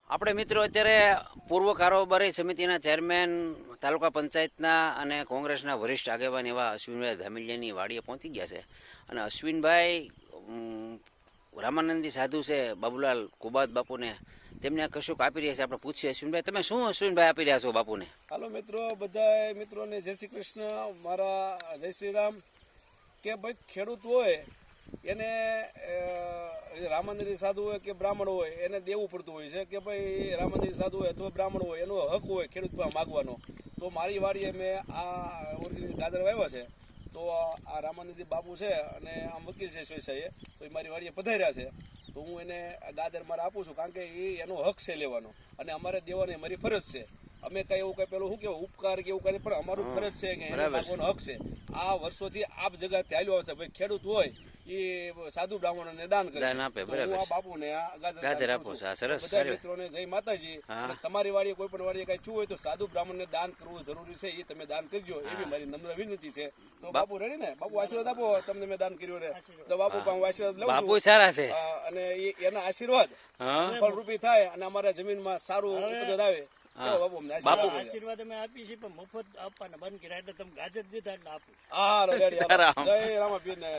આપણે મિત્રો અત્યારે પૂર્વ કારોબારી સમિતિના ચેરમેન, તાલુકા પંચાયતના અને કોંગ્રેસના વરિષ્ઠ આગેવાન એવા અશ્વિનભાઈ ધામિલિયાની વાડીએ પહોંચી ગયા છે. અને અશ્વિનભાઈ રામાનંદજી સાધુ છે, બાબુલાલ કુબાદ બાપુને, તેમને કશુંક આપી રહ્યા છે. આપણે પૂછીએ, અશ્વિનભાઈ તમે શું અશ્વિનભાઈ આપી રહ્યા છો બાપુને? હાલો મિત્રો, બધા મિત્રોને જય શ્રી કૃષ્ણ, મારા જય શ્રી રામ. કે ભાઈ ખેડૂત હોય એને રામાનંદી સાધુ હોય કે બ્રાહ્મણ હોય એને દેવું પડતું હોય છે કે ભાઈ રામાનંદી સાધુ હોય અથવા બ્રાહ્મણ હોય એનો હક હોય ખેડૂત પાસે માગવાનો. તો મારી વાડીએ મેં આ ઓર્ગેનિક ગાજર વાવ્યા છે. તો આ રામાનંદી બાપુ છે અને આમ વકીલ છે સોયસાએ, તો એ મારી વાડીએ પધાર્યા છે. તો હું એને ગાજર મારે આપું છું, કારણ કે એનો હક છે લેવાનો અને અમારે દેવાની અમારી ફરજ છે. અમે કઈ એવું કઈ પેલું શું કેવું ઉપકાર કે એવું કઈ પણ અમારું ફરજ છે કે એને માગવાનો હક છે. આ વર્ષોથી આપ જગા ચાલ્યો આવશે. ભાઈ ખેડૂત હોય એ સાધુ બ્રાહ્મણોને દાન કરે, હું આ બાપુને ગાજર આપું છું. બધા મિત્રોને જય માતાજી. તમારી વાડીએ કોઈ પણ વાડીએ કઈ છું હોય તો સાધુ બ્રાહ્મણને દાન કરવું જરૂરી છે, એ તમે દાન કરજો એવી મારી નમ્ર વિનંતી છે. તો બાપુ રેડી ને? બાપુ આશીર્વાદ આપો, તમને મેં દાન કર્યું ને. તો બાપુ પણ આશીર્વાદ લઉં બાપુ સારા છે અને એના આશીર્વાદ ફળરૂપી થાય અને અમારા જમીનમાં સારું ઉપજ આવે. બાપુ આશીર્વાદ અમે આપી છીએ, પણ મફત આપવાના બંધ કર્યા એટલે તમે ગાજર દીધા એટલે આપું. હા, જય રામાપીર ને.